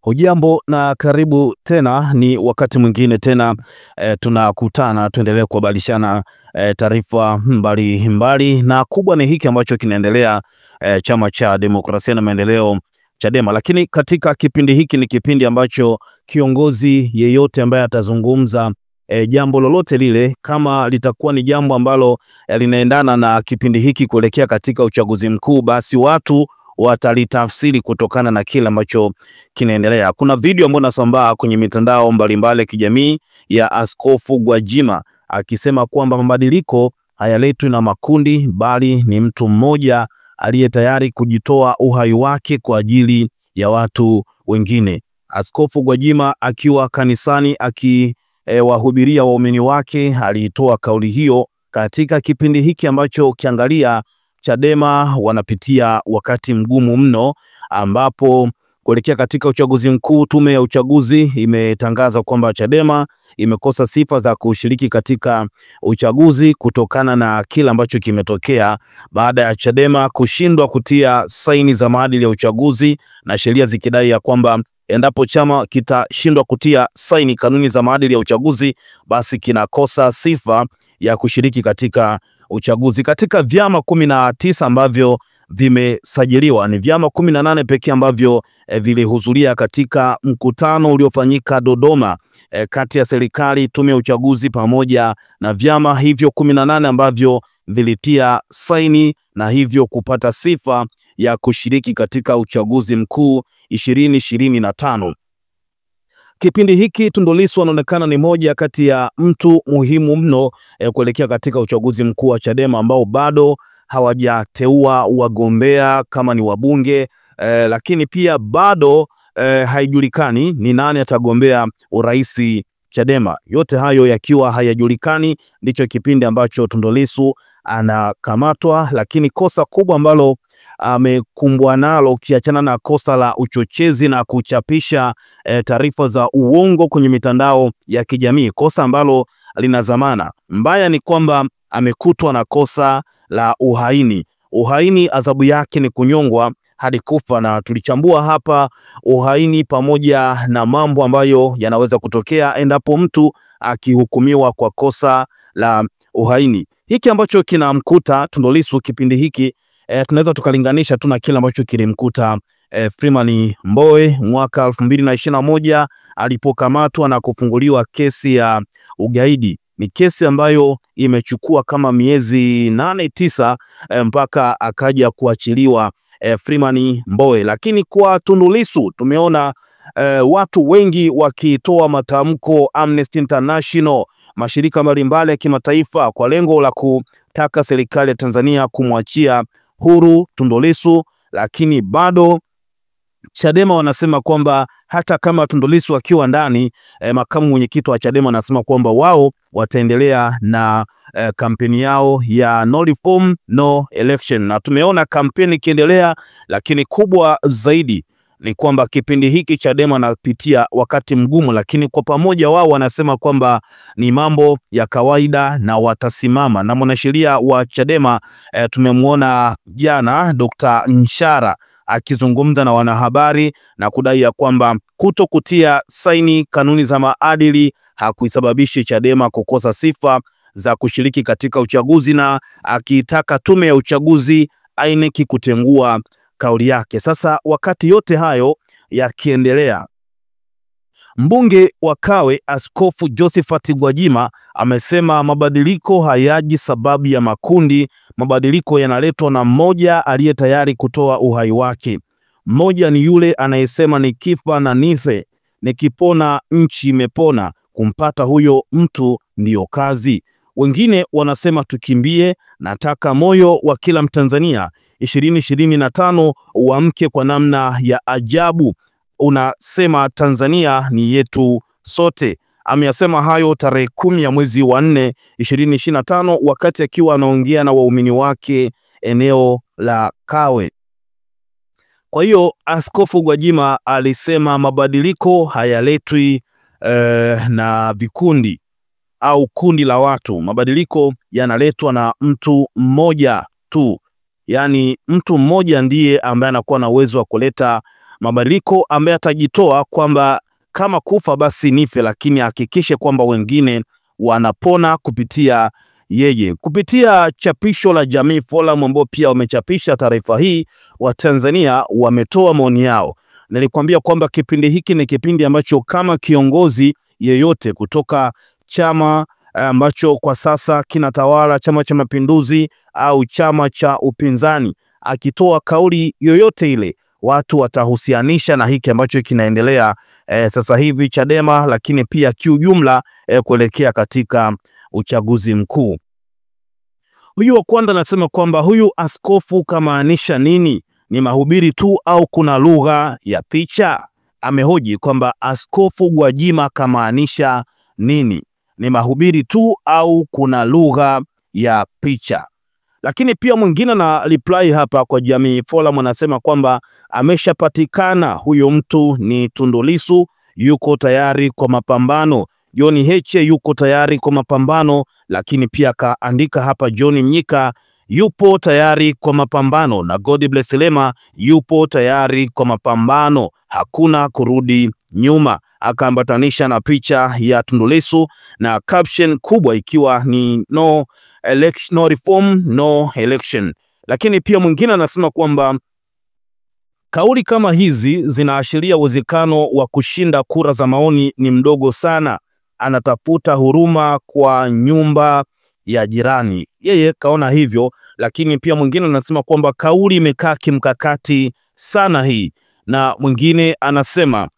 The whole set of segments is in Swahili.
Hujambo na karibu tena, ni wakati mwingine tena tunakutana tuendelee kubadilishana taarifa mbalimbali, na kubwa ni hiki ambacho kinaendelea Chama cha Demokrasia na Maendeleo Chadema. Lakini katika kipindi hiki ni kipindi ambacho kiongozi yeyote ambaye atazungumza jambo lolote lile, kama litakuwa ni jambo ambalo linaendana na kipindi hiki kuelekea katika uchaguzi mkuu, basi watu watalitafsiri kutokana na kile ambacho kinaendelea. Kuna video ambayo inasambaa kwenye mitandao mbalimbali ya kijamii ya Askofu Gwajima akisema kwamba mabadiliko hayaletwi na makundi, bali ni mtu mmoja aliye tayari kujitoa uhai wake kwa ajili ya watu wengine. Askofu Gwajima akiwa kanisani akiwahubiria waumini wake alitoa kauli hiyo katika kipindi hiki ambacho ukiangalia Chadema wanapitia wakati mgumu mno, ambapo kuelekea katika uchaguzi mkuu, tume ya uchaguzi imetangaza kwamba Chadema imekosa sifa za kushiriki katika uchaguzi kutokana na kile ambacho kimetokea baada ya Chadema kushindwa kutia saini za maadili ya uchaguzi, na sheria zikidai ya kwamba endapo chama kitashindwa kutia saini kanuni za maadili ya uchaguzi, basi kinakosa sifa ya kushiriki katika uchaguzi. Katika vyama 19 ambavyo vimesajiliwa, ni vyama 18 pekee ambavyo vilihudhuria katika mkutano uliofanyika Dodoma kati ya serikali, tume ya uchaguzi pamoja na vyama hivyo 18 ambavyo vilitia saini na hivyo kupata sifa ya kushiriki katika uchaguzi mkuu 2025. Kipindi hiki Tundu Lissu anaonekana ni moja kati ya mtu muhimu mno kuelekea katika uchaguzi mkuu wa Chadema, ambao bado hawajateua wagombea kama ni wabunge, lakini pia bado haijulikani ni nani atagombea urais Chadema. Yote hayo yakiwa hayajulikani, ndicho kipindi ambacho Tundu Lissu anakamatwa. Lakini kosa kubwa ambalo amekumbwa nalo, ukiachana na kosa la uchochezi na kuchapisha taarifa za uongo kwenye mitandao ya kijamii, kosa ambalo lina dhamana mbaya, ni kwamba amekutwa na kosa la uhaini. Uhaini adhabu yake ni kunyongwa hadi kufa, na tulichambua hapa uhaini pamoja na mambo ambayo yanaweza kutokea endapo mtu akihukumiwa kwa kosa la uhaini. Hiki ambacho kinamkuta Tundu Lissu kipindi hiki tunaweza tukalinganisha tu na kile ambacho kilimkuta Freeman Mbowe mwaka 2021 alipokamatwa na kufunguliwa kesi ya ugaidi. Ni kesi ambayo imechukua kama miezi 8-9 mpaka akaja kuachiliwa Freeman Mbowe. Lakini kwa Tundu Lissu tumeona watu wengi wakitoa matamko, Amnesty International, mashirika mbalimbali ya kimataifa, kwa lengo la kutaka serikali ya Tanzania kumwachia huru Tundu Lissu. Lakini bado Chadema wanasema kwamba hata kama Tundu Lissu akiwa ndani, makamu mwenyekiti wa Chadema anasema kwamba wao wataendelea na kampeni yao ya no reform no election, na tumeona kampeni ikiendelea. Lakini kubwa zaidi ni kwamba kipindi hiki Chadema anapitia wakati mgumu, lakini kwa pamoja wao wanasema kwamba ni mambo ya kawaida na watasimama. Na mwanasheria wa Chadema tumemwona jana Dr. Nshara akizungumza na wanahabari na kudai ya kwamba kutokutia saini kanuni za maadili hakuisababishi Chadema kukosa sifa za kushiriki katika uchaguzi, na akitaka tume ya uchaguzi INEC kutengua kauli yake. Sasa wakati yote hayo yakiendelea, mbunge wa Kawe Askofu Josephat Gwajima amesema mabadiliko hayaji sababu ya makundi, mabadiliko yanaletwa na mmoja aliye tayari kutoa uhai wake. Mmoja ni yule anayesema nikifa na nife, nikipona nchi imepona. Kumpata huyo mtu ndiyo kazi. Wengine wanasema tukimbie. Nataka moyo wa kila Mtanzania 2025 uamke kwa namna ya ajabu. Unasema Tanzania ni yetu sote. Ameyasema hayo tarehe 10 ya mwezi wa 4 2025 wakati akiwa anaongea na waumini wake eneo la Kawe. Kwa hiyo Askofu Gwajima alisema mabadiliko hayaletwi na vikundi au kundi la watu. Mabadiliko yanaletwa na mtu mmoja tu, yaani mtu mmoja ndiye ambaye anakuwa na uwezo wa kuleta mabadiliko ambaye atajitoa kwamba kama kufa basi nife, lakini hakikishe kwamba wengine wanapona kupitia yeye. Kupitia chapisho la Jamii Forum ambao pia wamechapisha taarifa hii, wa Tanzania wametoa maoni yao. Nilikwambia kwamba kipindi hiki ni kipindi ambacho kama kiongozi yeyote kutoka chama ambacho kwa sasa kinatawala, Chama cha Mapinduzi au chama cha upinzani, akitoa kauli yoyote ile, watu watahusianisha na hiki ambacho kinaendelea sasa hivi Chadema, lakini pia kiujumla kuelekea katika uchaguzi mkuu. Huyu wa kwanza anasema kwamba huyu askofu kamaanisha nini? Ni mahubiri tu au kuna lugha ya picha? Amehoji kwamba Askofu Gwajima kamaanisha nini? Ni mahubiri tu au kuna lugha ya picha? Lakini pia mwingine na reply hapa kwa Jamii Forum anasema kwamba ameshapatikana, huyo mtu ni Tundu Lissu, yuko tayari kwa mapambano. John Heche yuko tayari kwa mapambano, lakini pia kaandika hapa John Mnyika yupo tayari kwa mapambano na Godbless Lema yupo tayari kwa mapambano, hakuna kurudi nyuma. Akaambatanisha na picha ya Tundu Lissu na caption kubwa ikiwa ni no election, no reform, no election. Lakini pia mwingine anasema kwamba kauli kama hizi zinaashiria uwezekano wa kushinda kura za maoni ni mdogo sana, anatafuta huruma kwa nyumba ya jirani. Yeye kaona hivyo. Lakini pia mwingine anasema kwamba kauli imekaa kimkakati sana hii, na mwingine anasema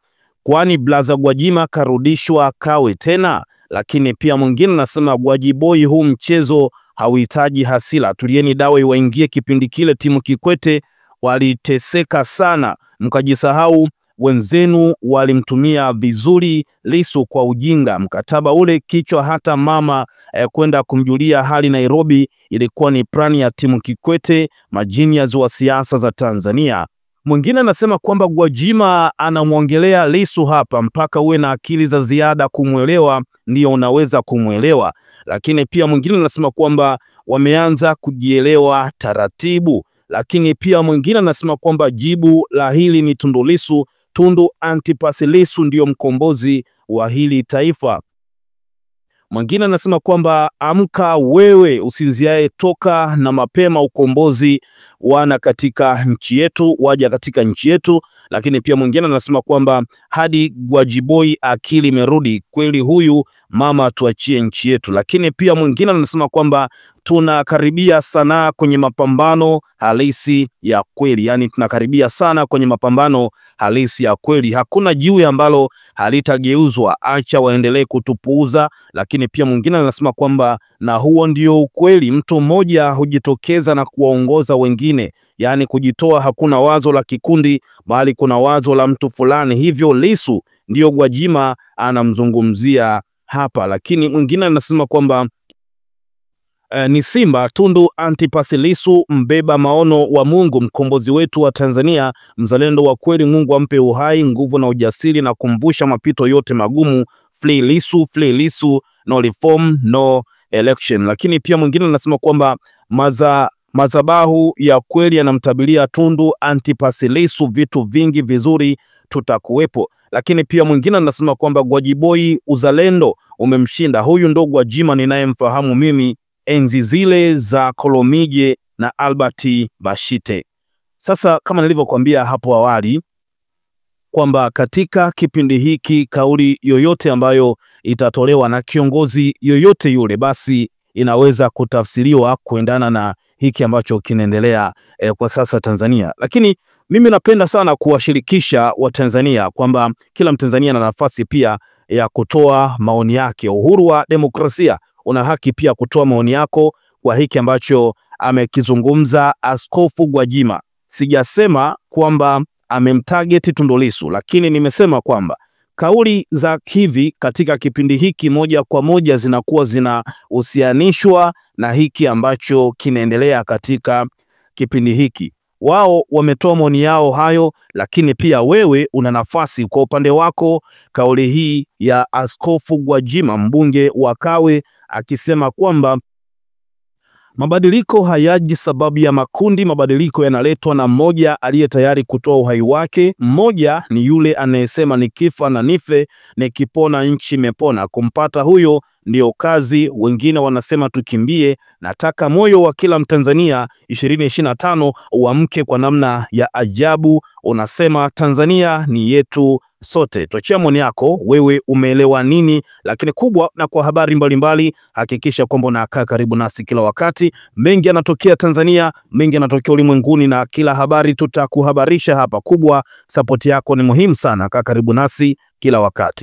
kwani Blaza Gwajima karudishwa Kawe tena. Lakini pia mwingine anasema Gwajiboi, huu mchezo hauhitaji hasila, tulieni dawa iwaingie. Kipindi kile timu Kikwete waliteseka sana, mkajisahau wenzenu walimtumia vizuri Lissu kwa ujinga. Mkataba ule kichwa hata mama kwenda kumjulia hali Nairobi ilikuwa ni plani ya timu Kikwete, majinias wa siasa za Tanzania. Mwingine anasema kwamba Gwajima anamwongelea Lissu hapa, mpaka uwe na akili za ziada kumwelewa ndio unaweza kumwelewa. Lakini pia mwingine anasema kwamba wameanza kujielewa taratibu. Lakini pia mwingine anasema kwamba jibu la hili ni Tundu Lissu. Tundu Antipas Lissu ndio mkombozi wa hili taifa. Mwingine anasema kwamba amka wewe usinziae, toka na mapema, ukombozi wana katika nchi yetu, waja katika nchi yetu. Lakini pia mwingine anasema kwamba hadi Gwajiboi akili imerudi kweli, huyu mama tuachie nchi yetu. Lakini pia mwingine anasema kwamba tunakaribia sana kwenye mapambano halisi ya kweli, yani tunakaribia sana kwenye mapambano halisi ya kweli, hakuna jiwe ambalo halitageuzwa, acha waendelee kutupuuza. Lakini pia mwingine anasema kwamba na huo ndio ukweli, mtu mmoja hujitokeza na kuwaongoza wengine, yani kujitoa, hakuna wazo la kikundi bali kuna wazo la mtu fulani. Hivyo Lissu ndio Gwajima anamzungumzia hapa. Lakini mwingine anasema kwamba ni Simba Tundu Antipas Lissu, mbeba maono wa Mungu, mkombozi wetu wa Tanzania, mzalendo wa kweli, Mungu ampe uhai, nguvu na ujasiri na kumbusha mapito yote magumu. Free Lissu, free Lissu, no reform, no election. Lakini pia mwingine anasema kwamba mazabahu ya kweli yanamtabilia Tundu Antipas Lissu, vitu vingi vizuri tutakuwepo. Lakini pia mwingine anasema kwamba Gwajiboi uzalendo umemshinda, huyu ndo Gwajima ninayemfahamu mimi enzi zile za Kolomije na Albert Bashite. Sasa kama nilivyokuambia hapo awali kwamba katika kipindi hiki kauli yoyote ambayo itatolewa na kiongozi yoyote yule, basi inaweza kutafsiriwa kuendana na hiki ambacho kinaendelea kwa sasa Tanzania. Lakini mimi napenda sana kuwashirikisha Watanzania kwamba kila Mtanzania ana nafasi pia ya kutoa maoni yake. Uhuru wa demokrasia, una haki pia kutoa maoni yako kwa hiki ambacho amekizungumza Askofu Gwajima. Sijasema kwamba amemtarget Tundu Lissu, lakini nimesema kwamba kauli za hivi katika kipindi hiki moja kwa moja zinakuwa zinahusianishwa na hiki ambacho kinaendelea katika kipindi hiki. Wao wametoa maoni yao hayo, lakini pia wewe una nafasi kwa upande wako. Kauli hii ya Askofu Gwajima, mbunge wa Kawe, akisema kwamba Mabadiliko hayaji sababu ya makundi. Mabadiliko yanaletwa na mmoja aliye tayari kutoa uhai wake. Mmoja ni yule anayesema nikifa na nife, nikipona nchi imepona. Kumpata huyo ndio kazi. Wengine wanasema tukimbie. Nataka moyo wa kila Mtanzania 2025 uamke kwa namna ya ajabu. Unasema Tanzania ni yetu sote. Tuachia maoni yako, wewe umeelewa nini? Lakini kubwa, na kwa habari mbalimbali hakikisha kwamba unakaa karibu nasi kila wakati. Mengi yanatokea Tanzania, mengi yanatokea ulimwenguni, na kila habari tutakuhabarisha hapa. Kubwa, support yako ni muhimu sana. Kaa karibu nasi kila wakati.